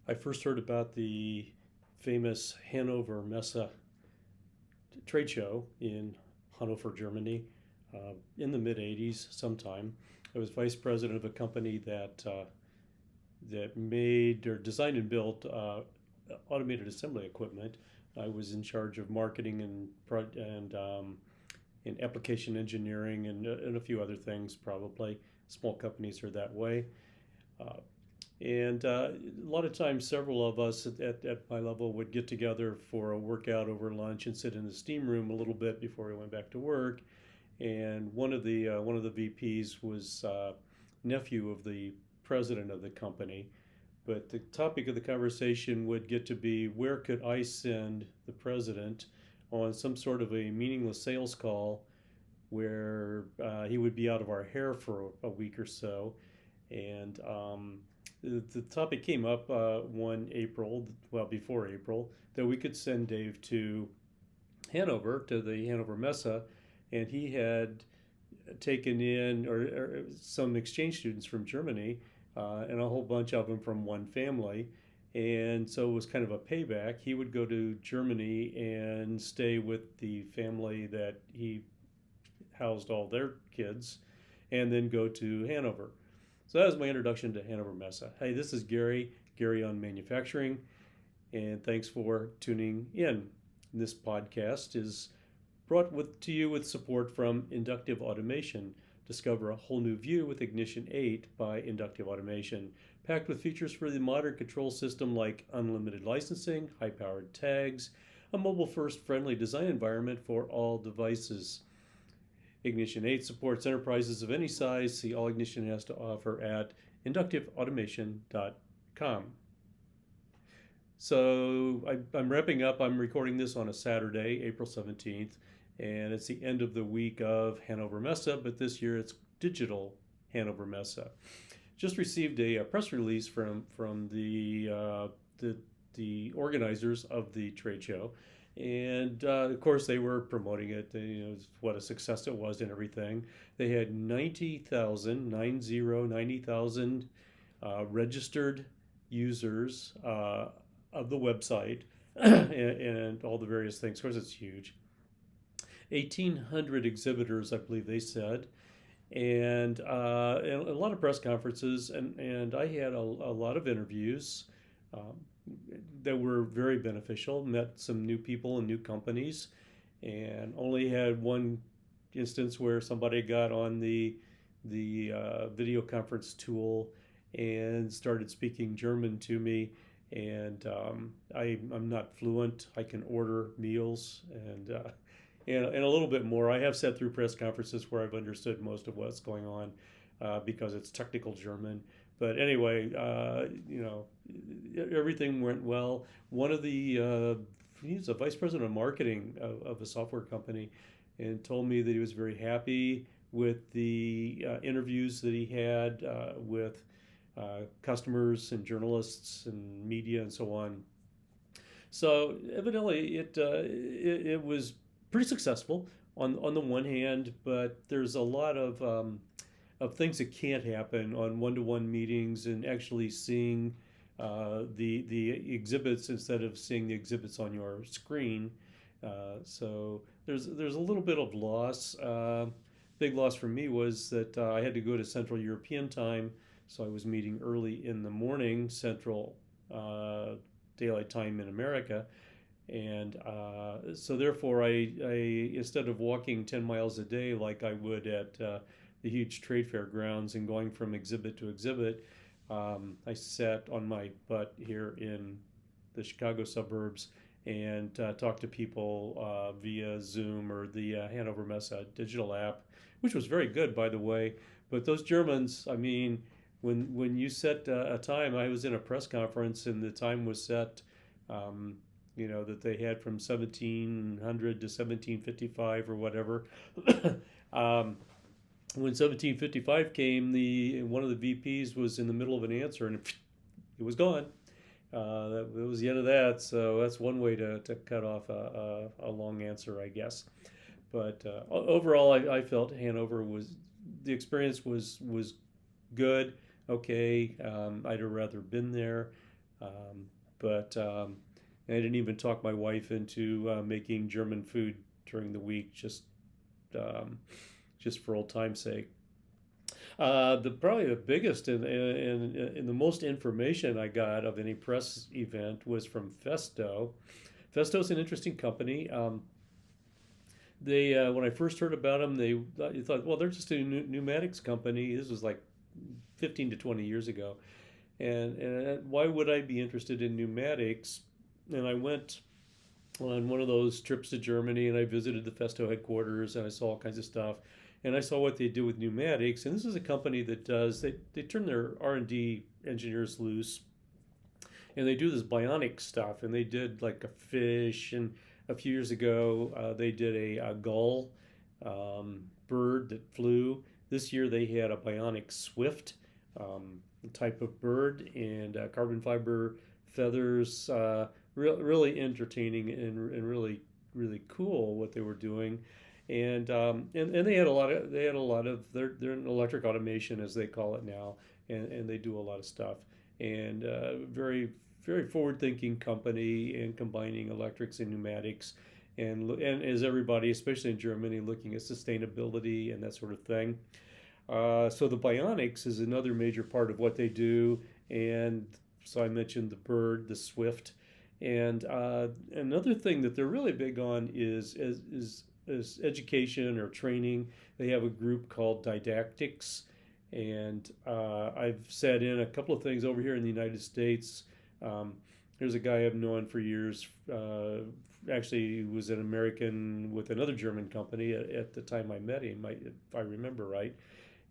I first heard about the famous Hannover Messe trade show in Hannover, Germany, in the mid '80s sometime. I was vice president of a company that made or designed and built automated assembly equipment. I was in charge of marketing and application engineering and a few other things. Probably small companies are that way. Uh, and a lot of times, several of us at my level would get together for a workout over lunch and sit in the steam room a little bit before we went back to work. And one of the VPs was nephew of the president of the company. But the topic of the conversation would get to be, where could I send the president on some sort of a meaningless sales call where he would be out of our hair for a week or so. And the topic came up one April, well, before April, that we could send Dave to Hanover, to the Hannover Messe, and he had taken in or some exchange students from Germany and a whole bunch of them from one family. And so it was kind of a payback. He would go to Germany and stay with the family that he housed all their kids, and then go to Hanover. So that was my introduction to Hannover Messe. Hey, this is Gary on manufacturing, and thanks for tuning in. This podcast is to you with support from Inductive Automation. Discover a whole new view with Ignition 8 by Inductive Automation, packed with features for the modern control system like unlimited licensing, high-powered tags, a mobile-first friendly design environment for all devices. Ignition 8 supports enterprises of any size. See all Ignition has to offer at inductiveautomation.com. So I'm wrapping up. I'm recording this on a Saturday, April 17th, and it's the end of the week of Hannover Messe, but this year it's digital Hannover Messe. Just received a press release from the organizers of the trade show, and of course they were promoting it. What a success it was and everything. They had 90,000 registered users of the website and all the various things. Of course, it's huge. 1,800 exhibitors, I believe they said, and a lot of press conferences, and I had a lot of interviews that were very beneficial. Met some new people and new companies, and only had one instance where somebody got on the video conference tool and started speaking German to me. And I'm not fluent. I can order meals and a little bit more. I have sat through press conferences where I've understood most of what's going on because it's technical German. But anyway, everything went well. One of he's a vice president of marketing of a software company, and told me that he was very happy with the interviews that he had with customers and journalists and media and so on. So evidently, it was pretty successful on the one hand, but there's a lot of things that can't happen on one-to-one meetings and actually seeing the exhibits instead of seeing the exhibits on your screen. So there's a little bit of loss. Big loss for me was that I had to go to Central European time, so I was meeting early in the morning Central Daylight Time in America. And so therefore I instead of walking 10 miles a day like I would at the huge trade fair grounds and going from exhibit to exhibit, I sat on my butt here in the Chicago suburbs and talked to people via Zoom or the Hannover Messe digital app, which was very good, by the way. But those Germans, I mean, when you set a time, I was in a press conference and the time was set, that they had from 1700 to 1755 or whatever. When 1755 came, one of the VPs was in the middle of an answer and it was gone. That was the end of that. So that's one way to cut off a long answer, I guess. But overall, I felt Hanover the experience was good. Okay, I'd have rather been there, But I didn't even talk my wife into making German food during the week, um, just for old time's sake. The probably the biggest and the most information I got of any press event was from Festo. Festo's an interesting company. They when I first heard about them, they thought, well, they're just a pneumatics company. This was like 15 to 20 years ago, and why would I be interested in pneumatics? And I went on one of those trips to Germany, and I visited the Festo headquarters, and I saw all kinds of stuff, and I saw what they do with pneumatics. And this is a company that does they turn their R&D engineers loose, and they do this bionic stuff. And they did like a fish, and a few years ago they did a gull bird that flew. This year they had a bionic swift type of bird, and carbon fiber feathers. Really entertaining and really cool what they were doing, and they had a lot of they're in electric automation as they call it now, and they do a lot of stuff, and very forward thinking company and combining electrics and pneumatics, and as everybody, especially in Germany, looking at sustainability and that sort of thing. So the bionics is another major part of what they do, and so I mentioned the bird, the swift, and another thing that they're really big on is education or training. They have a group called Didactics, and I've sat in a couple of things over here in the United States. There's a guy I've known for years. Actually, he was an American with another German company at the time I met him, if I remember right.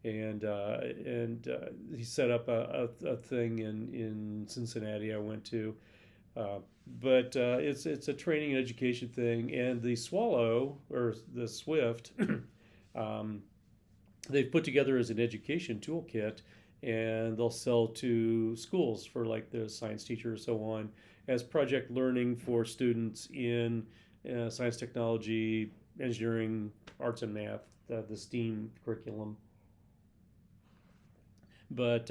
And he set up a thing in Cincinnati I went to. But it's a training and education thing. And the Swallow, or the Swift, they've put together as an education toolkit, and they'll sell to schools for like the science teacher and so on as project learning for students in science, technology, engineering, arts, and math, the STEAM curriculum. But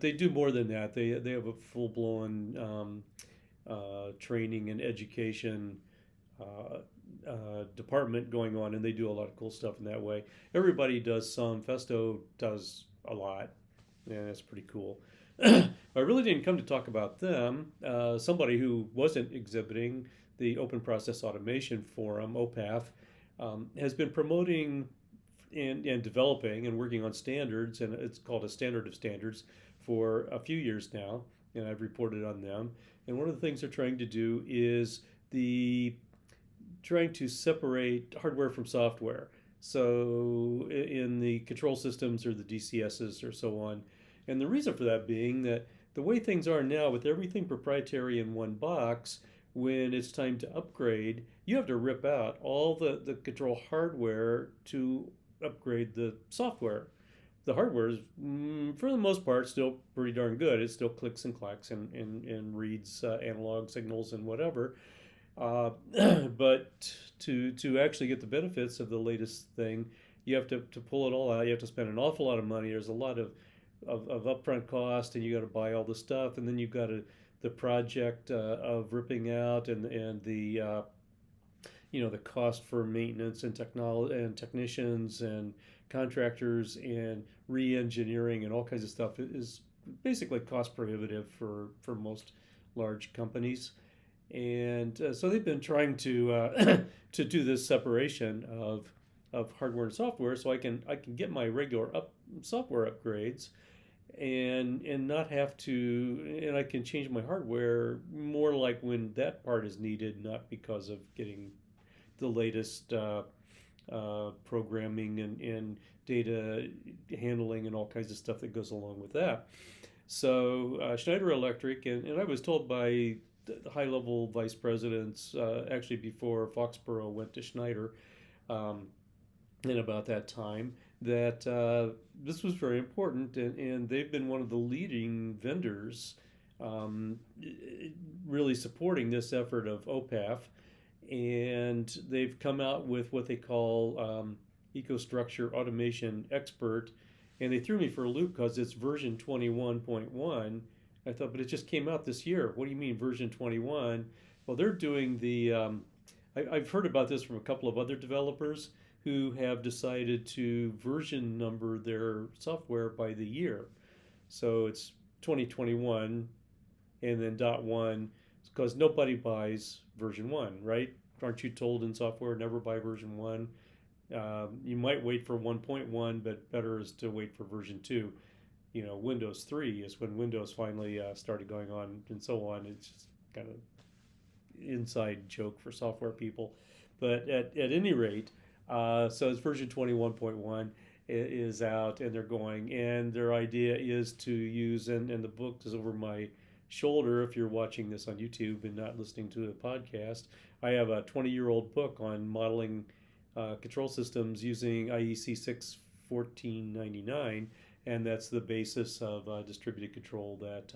they do more than that. They have a full blown training and education department going on, and they do a lot of cool stuff in that way. Everybody does some. Festo does a lot, and that's pretty cool. I really didn't come to talk about them. Somebody who wasn't exhibiting, the Open Process Automation Forum, OPAF, has been promoting and developing and working on standards, and it's called a standard of standards for a few years now, and I've reported on them. And one of the things they're trying to do is trying to separate hardware from software. So in the control systems or the DCSs or so on. And the reason for that being that the way things are now, with everything proprietary in one box, when it's time to upgrade, you have to rip out all the control hardware to upgrade the software. The hardware is, for the most part, still pretty darn good. It still clicks and clacks and reads analog signals and whatever. But to actually get the benefits of the latest thing, you have to pull it all out. You have to spend an awful lot of money. There's a lot of upfront cost, and you got to buy all the stuff, and then you've got the project of ripping out, and the the cost for maintenance and technology and technicians and contractors and re-engineering and all kinds of stuff is basically cost prohibitive for most large companies. And so they've been trying to to do this separation of hardware and software, so I can get my regular software upgrades and not have to, and I can change my hardware more like when that part is needed, not because of getting the latest programming and data handling and all kinds of stuff that goes along with that. So Schneider Electric, and I was told by the high level vice presidents, actually before Foxborough went to Schneider, in about that time, that this was very important, and they've been one of the leading vendors really supporting this effort of OPAF, and they've come out with what they call EcoStruxure Automation Expert, and they threw me for a loop because it's version 21.1. I thought, but it just came out this year. What do you mean version 21? Well, they're doing I've heard about this from a couple of other developers who have decided to version number their software by the year. So it's 2021 and then .1 because nobody buys version 1, right? Aren't you told in software never buy version 1? You might wait for 1.1, but better is to wait for version 2. Windows 3 is when Windows finally started going on and so on. It's just kind of inside joke for software people. But at any rate, so it's version 21.1 is out and they're going. And their idea is to use, and the book is over my shoulder if you're watching this on YouTube and not listening to a podcast. I have a 20-year-old book on modeling control systems using IEC 61499, and that's the basis of distributed control that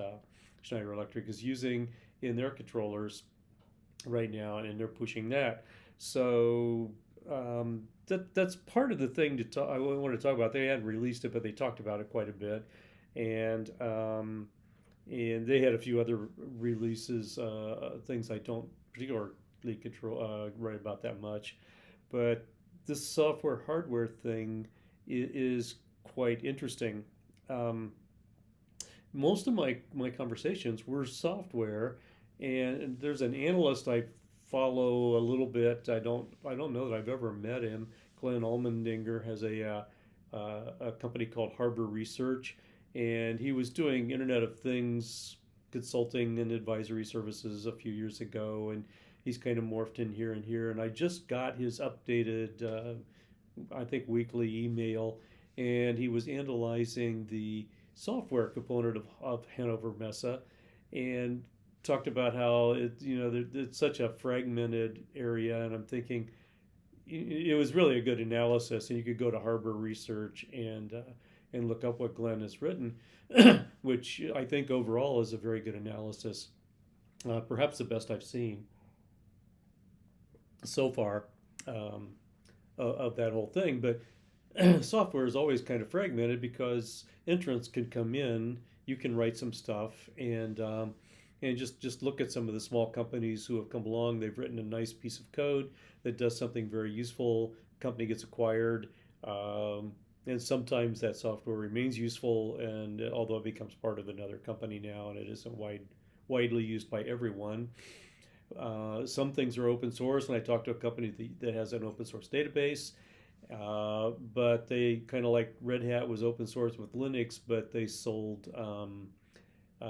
Schneider Electric is using in their controllers right now, and they're pushing that. So that's part of the thing I want to talk about. They hadn't released it, but they talked about it quite a bit, and they had a few other releases, things I don't particularly write about that much, but this software hardware thing is quite interesting. Most of my conversations were software, and there's an analyst I follow a little bit. I don't know that I've ever met him. Glenn Allmendinger has a company called Harbor Research, and he was doing Internet of Things consulting and advisory services a few years ago, and he's kind of morphed in here and here. And I just got his updated, I think, weekly email, and he was analyzing the software component of Hannover Messe, and talked about how it's such a fragmented area. And I'm thinking it was really a good analysis, and you could go to Harbor Research and look up what Glenn has written, which I think overall is a very good analysis, perhaps the best I've seen so far of that whole thing. But software is always kind of fragmented because entrants can come in, you can write some stuff, and just look at some of the small companies who have come along. They've written a nice piece of code that does something very useful. Company gets acquired, and sometimes that software remains useful, and although it becomes part of another company now, and it isn't widely used by everyone. Some things are open source, and I talked to a company that has an open source database, but they kind of like Red Hat was open source with Linux, but they sold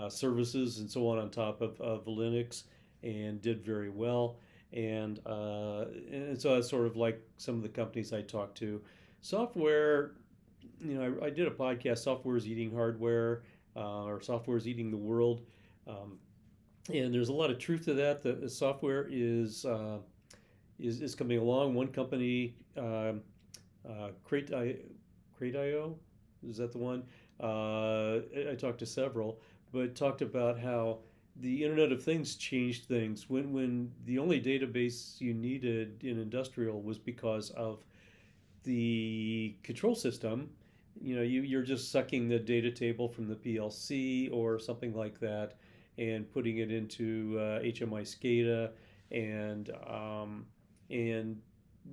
services and so on top of Linux, and did very well. And so it's sort of like some of the companies I talked to. Software, I did a podcast, Software is Eating Hardware, or Software is Eating the World. And there's a lot of truth to that. The software is coming along. One company, Crate.io, is that the one? I talked to several, but talked about how the Internet of Things changed things. When the only database you needed in industrial was because of the control system, you're just sucking the data table from the PLC or something like that, and putting it into HMI SCADA, and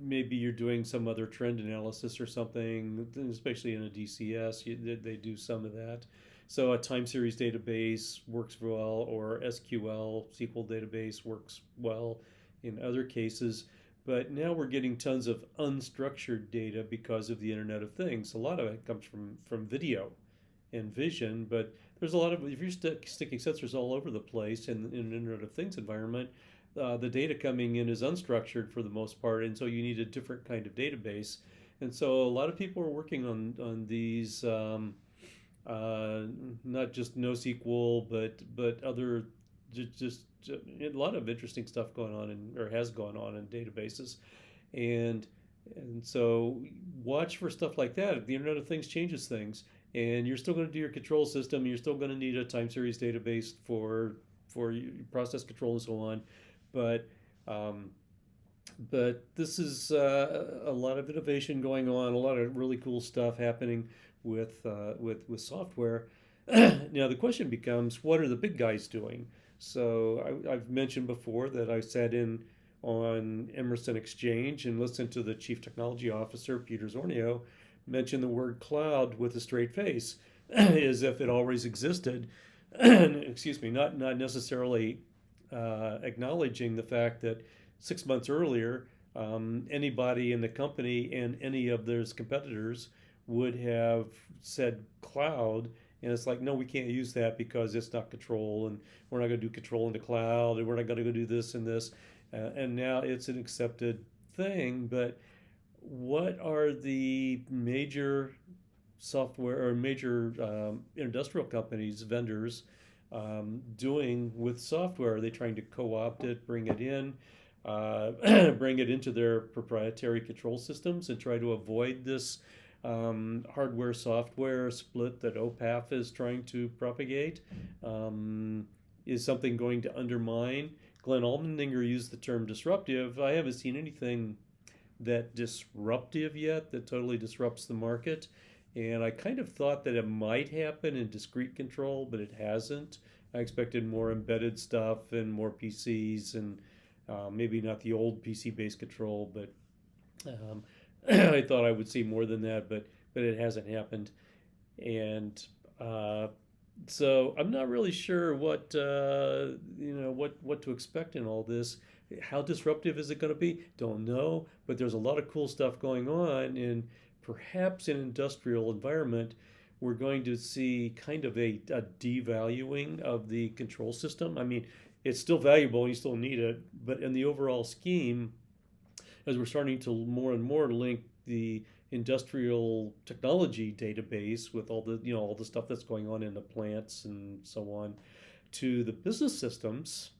maybe you're doing some other trend analysis or something, especially in a DCS, they do some of that. So a time series database works well, or SQL, SQL database works well in other cases. But now we're getting tons of unstructured data because of the Internet of Things. A lot of it comes from video and vision, but there's a lot of, if you're sticking sensors all over the place in an Internet of Things environment, the data coming in is unstructured for the most part, and so you need a different kind of database. And so a lot of people are working on these, not just NoSQL, but other, just a lot of interesting stuff going on, or has gone on in databases. And so watch for stuff like that. The Internet of Things changes things, and you're still going to do your control system. You're still going to need a time series database for process control and so on. But this is a lot of innovation going on, a lot of really cool stuff happening with software. Now the question becomes, what are the big guys doing? So I've mentioned before that I sat in on Emerson Exchange and listened to the chief technology officer, Peter Zornio, mention the word cloud with a straight face, as if it always existed. Excuse me, not necessarily acknowledging the fact that 6 months earlier, anybody in the company and any of their competitors would have said cloud, and it's like, no, we can't use that because it's not control, and we're not going to do control in the cloud, and we're not going to go do this and this. And now it's an accepted thing. But what are the major software or major industrial companies, vendors, doing with software? Are they trying to co-opt it, bring it in, bring it into their proprietary control systems and try to avoid this hardware software split that OPAF is trying to propagate? Is something going to undermine? Glenn Almendinger used the term disruptive. I haven't seen anything that disruptive yet, that totally disrupts the market. And I kind of thought that it might happen in discrete control, but it hasn't. I expected more embedded stuff and more PCs, and maybe not the old PC-based control, but um, I thought I would see more than that, but it hasn't happened. And so I'm not really sure what to expect in all this. How disruptive is it going to be? Don't know. But there's a lot of cool stuff going on, and perhaps in industrial environment, we're going to see kind of a devaluing of the control system. I mean, it's still valuable, you still need it, but in the overall scheme, as we're starting to more and more link the industrial technology database with all the stuff that's going on in the plants and so on to the business systems,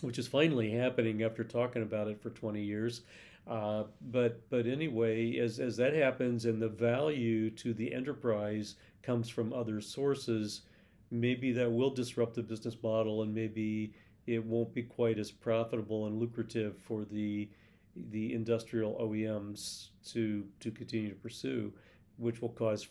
which is finally happening after talking about it for 20 years. But anyway, as that happens and the value to the enterprise comes from other sources, maybe that will disrupt the business model, and maybe it won't be quite as profitable and lucrative for the industrial OEMs to continue to pursue, which will cause